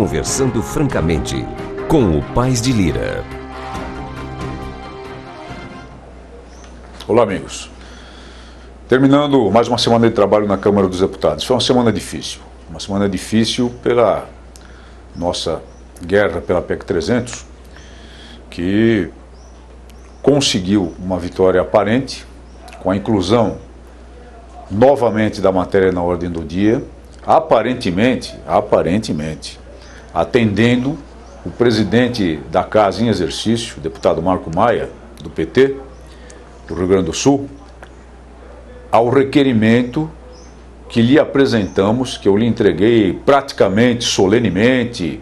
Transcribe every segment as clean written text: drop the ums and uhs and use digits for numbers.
Conversando Francamente, com o Paes de Lira. Olá, amigos. Terminando mais uma semana de trabalho na Câmara dos Deputados. Foi uma semana difícil. Uma semana difícil pela nossa guerra pela PEC 300, que conseguiu uma vitória aparente, com a inclusão novamente da matéria na ordem do dia, aparentemente, atendendo o presidente da Casa em exercício, o deputado Marco Maia, do PT, do Rio Grande do Sul, ao requerimento que lhe apresentamos, que eu lhe entreguei praticamente, solenemente,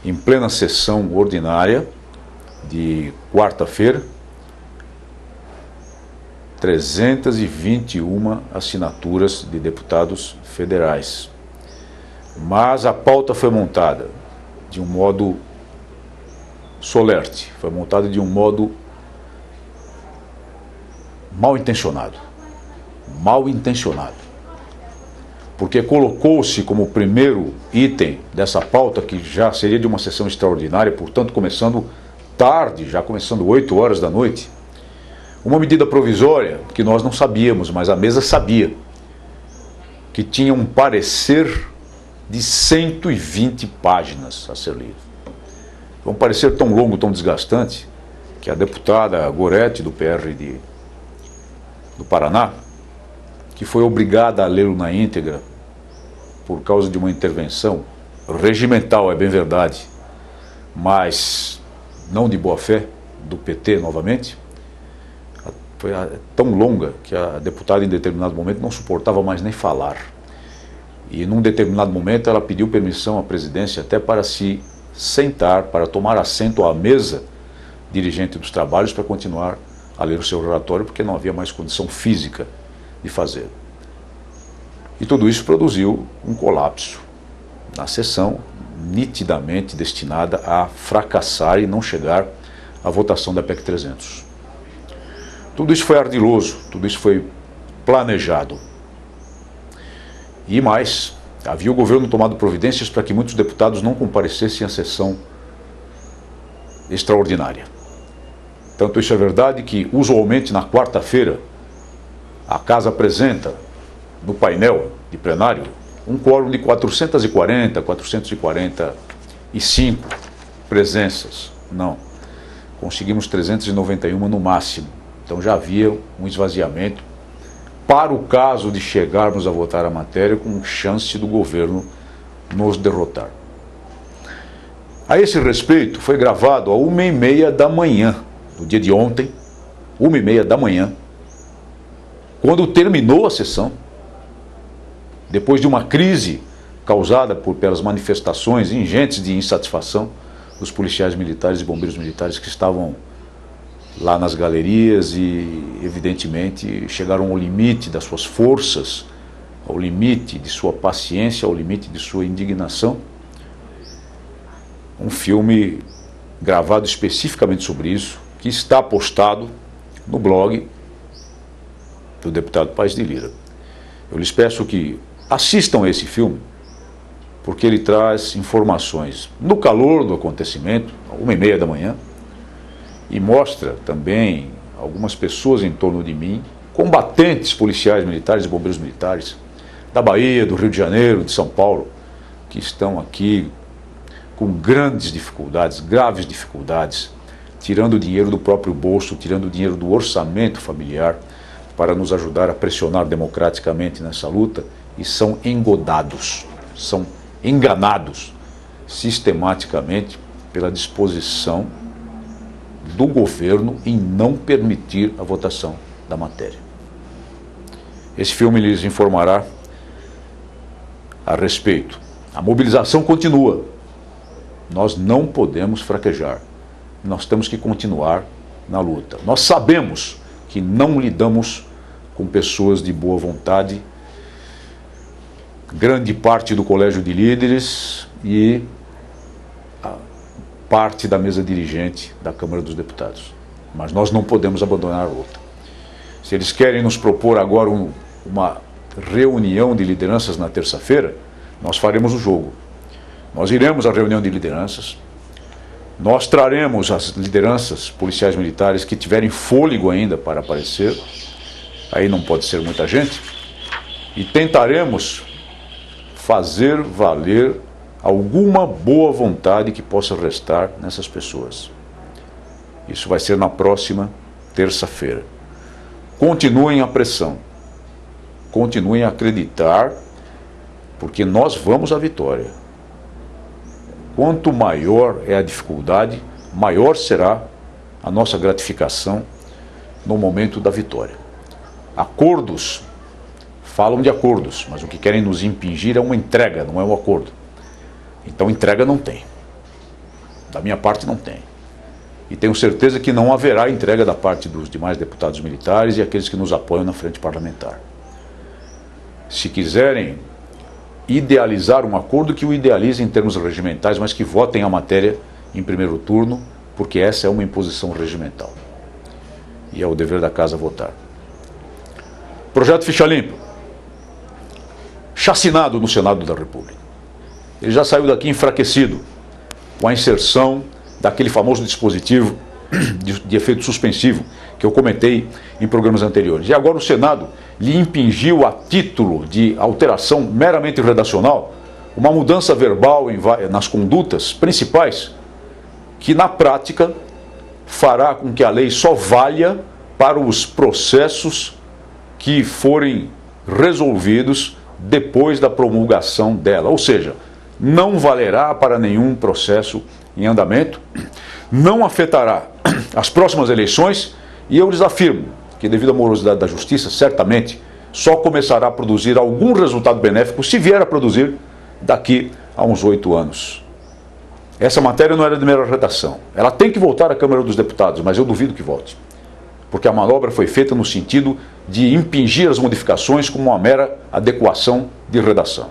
em plena sessão ordinária de quarta-feira, 321 assinaturas de deputados federais. Mas a pauta foi montada de um modo solerte, foi montada de um modo mal intencionado, porque colocou-se como primeiro item dessa pauta, que já seria de uma sessão extraordinária, portanto começando tarde, já começando 8 horas da noite, uma medida provisória que nós não sabíamos, mas a mesa sabia, que tinha um parecer de 120 páginas a ser lido. Um parecer tão longo, tão desgastante, que a deputada Gorete, do PR do Paraná, que foi obrigada a lê-lo na íntegra por causa de uma intervenção regimental, é bem verdade, mas não de boa fé, do PT novamente, foi tão longa que a deputada em determinado momento não suportava mais nem falar. E num determinado momento ela pediu permissão à presidência até para se sentar, para tomar assento à mesa dirigente dos trabalhos para continuar a ler o seu relatório, porque não havia mais condição física de fazer. E tudo isso produziu um colapso na sessão, nitidamente destinada a fracassar e não chegar à votação da PEC 300. Tudo isso foi ardiloso, tudo isso foi planejado. E mais, havia o governo tomado providências para que muitos deputados não comparecessem à sessão extraordinária. Tanto isso é verdade que, usualmente, na quarta-feira, a Casa apresenta, no painel de plenário, um quórum de 445 presenças. Não, conseguimos 391 no máximo. Então já havia um esvaziamento para o caso de chegarmos a votar a matéria com chance do governo nos derrotar. A esse respeito, foi gravado a 1h30 da manhã, no dia de ontem, 1h30 da manhã, quando terminou a sessão, depois de uma crise causada pelas manifestações ingentes de insatisfação dos policiais militares e bombeiros militares que estavam lá nas galerias e, evidentemente, chegaram ao limite das suas forças, ao limite de sua paciência, ao limite de sua indignação. Um filme gravado especificamente sobre isso, que está postado no blog do deputado Paes de Lira. Eu lhes peço que assistam a esse filme, porque ele traz informações no calor do acontecimento, 1h30 da manhã, e mostra também algumas pessoas em torno de mim, combatentes policiais militares e bombeiros militares, da Bahia, do Rio de Janeiro, de São Paulo, que estão aqui com grandes dificuldades, graves dificuldades, tirando dinheiro do próprio bolso, tirando dinheiro do orçamento familiar, para nos ajudar a pressionar democraticamente nessa luta, e são engodados, são enganados sistematicamente pela disposição do governo em não permitir a votação da matéria. Esse filme lhes informará a respeito. A mobilização continua. Nós não podemos fraquejar. Nós temos que continuar na luta. Nós sabemos que não lidamos com pessoas de boa vontade, grande parte do colégio de líderes e parte da mesa dirigente da Câmara dos Deputados. Mas nós não podemos abandonar a luta. Se eles querem nos propor agora uma reunião de lideranças na terça-feira, nós faremos o jogo. Nós iremos à reunião de lideranças, nós traremos as lideranças policiais militares que tiverem fôlego ainda para aparecer, aí não pode ser muita gente, e tentaremos fazer valer alguma boa vontade que possa restar nessas pessoas. Isso vai ser na próxima terça-feira. Continuem a pressão, continuem a acreditar, porque nós vamos à vitória. Quanto maior é a dificuldade, maior será a nossa gratificação no momento da vitória. Acordos falam de acordos, mas o que querem nos impingir é uma entrega, não é um acordo. Então entrega não tem. Da minha parte não tem. E tenho certeza que não haverá entrega da parte dos demais deputados militares e aqueles que nos apoiam na frente parlamentar. Se quiserem idealizar um acordo, que o idealizem em termos regimentais, mas que votem a matéria em primeiro turno, porque essa é uma imposição regimental. E é o dever da casa votar. Projeto Ficha Limpa, chacinado no Senado da República. Ele já saiu daqui enfraquecido, com a inserção daquele famoso dispositivo de efeito suspensivo que eu comentei em programas anteriores. E agora o Senado lhe impingiu, a título de alteração meramente redacional, uma mudança verbal nas condutas principais, que na prática fará com que a lei só valha para os processos que forem resolvidos depois da promulgação dela. Ou seja, não valerá para nenhum processo em andamento, não afetará as próximas eleições, e eu lhes afirmo que, devido à morosidade da justiça, certamente só começará a produzir algum resultado benéfico, se vier a produzir, daqui a uns 8 anos. Essa matéria não era de mera redação. Ela tem que voltar à Câmara dos Deputados, mas eu duvido que volte, porque a manobra foi feita no sentido de impingir as modificações como uma mera adequação de redação.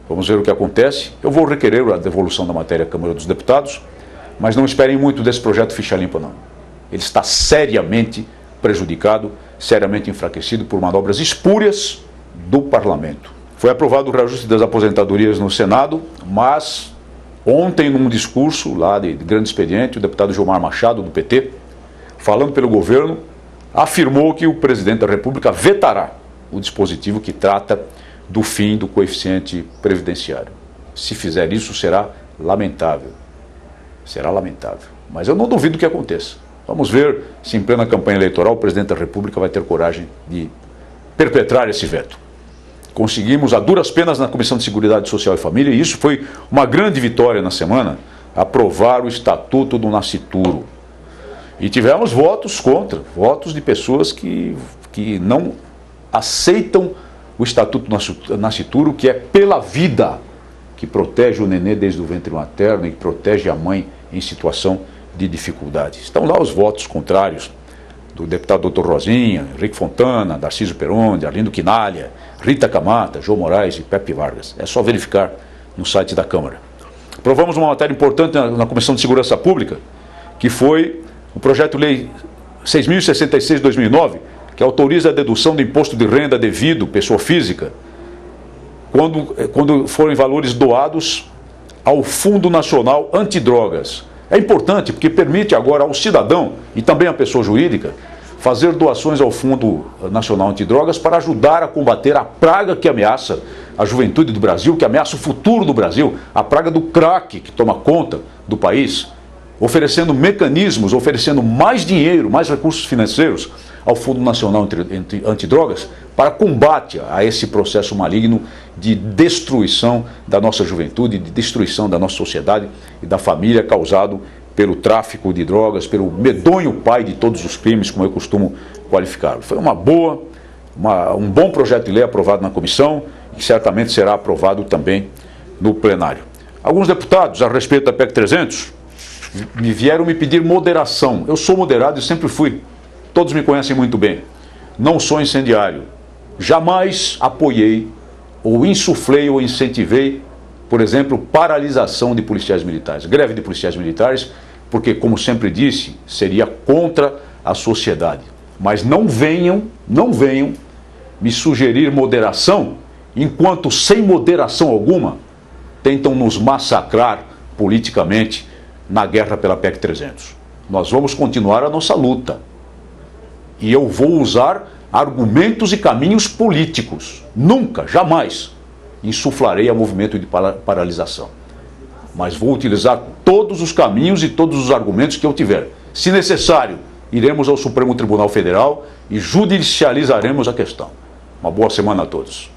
Vamos ver o que acontece. Eu vou requerer a devolução da matéria à Câmara dos Deputados, mas não esperem muito desse projeto Ficha Limpa, não. Ele está seriamente prejudicado, seriamente enfraquecido por manobras espúrias do Parlamento. Foi aprovado o reajuste das aposentadorias no Senado, mas ontem, num discurso lá de grande expediente, o deputado Gilmar Machado, do PT, falando pelo governo, afirmou que o presidente da República vetará o dispositivo que trata do fim do coeficiente previdenciário. Se fizer isso, será lamentável. Será lamentável. Mas eu não duvido que aconteça. Vamos ver se em plena campanha eleitoral o presidente da República vai ter coragem de perpetrar esse veto. Conseguimos, a duras penas, na Comissão de Seguridade Social e Família, e isso foi uma grande vitória na semana, aprovar o Estatuto do Nascituro. E tivemos votos contra, votos de pessoas que não aceitam o Estatuto do Nascituro, que é pela vida, que protege o nenê desde o ventre materno e que protege a mãe em situação de dificuldade. Estão lá os votos contrários do deputado Dr. Rosinha, Henrique Fontana, Darcísio Peronde, Arlindo Quinalha, Rita Camata, João Moraes e Pepe Vargas. É só verificar no site da Câmara. Aprovamos uma matéria importante na Comissão de Segurança Pública, que foi o projeto de lei 6.066 de 2009, que autoriza a dedução do imposto de renda devido, pessoa física, quando forem valores doados ao Fundo Nacional Antidrogas. É importante porque permite agora ao cidadão e também à pessoa jurídica fazer doações ao Fundo Nacional Antidrogas para ajudar a combater a praga que ameaça a juventude do Brasil, que ameaça o futuro do Brasil, a praga do crack que toma conta do país, oferecendo mecanismos, oferecendo mais dinheiro, mais recursos financeiros ao Fundo Nacional Antidrogas para combate a esse processo maligno de destruição da nossa juventude, de destruição da nossa sociedade e da família causado pelo tráfico de drogas, pelo medonho pai de todos os crimes, como eu costumo qualificá-lo. Foi um bom projeto de lei aprovado na comissão e certamente será aprovado também no plenário. Alguns deputados, a respeito da PEC 300, vieram me pedir moderação. Eu sou moderado e sempre fui. Todos me conhecem muito bem. Não sou incendiário. Jamais apoiei, ou insuflei, ou incentivei, por exemplo, paralisação de policiais militares, greve de policiais militares, porque, como sempre disse, seria contra a sociedade. Mas não venham me sugerir moderação, enquanto sem moderação alguma tentam nos massacrar politicamente na guerra pela PEC 300. Nós vamos continuar a nossa luta. E eu vou usar argumentos e caminhos políticos. Nunca, jamais, insuflarei a movimento de paralisação. Mas vou utilizar todos os caminhos e todos os argumentos que eu tiver. Se necessário, iremos ao Supremo Tribunal Federal e judicializaremos a questão. Uma boa semana a todos.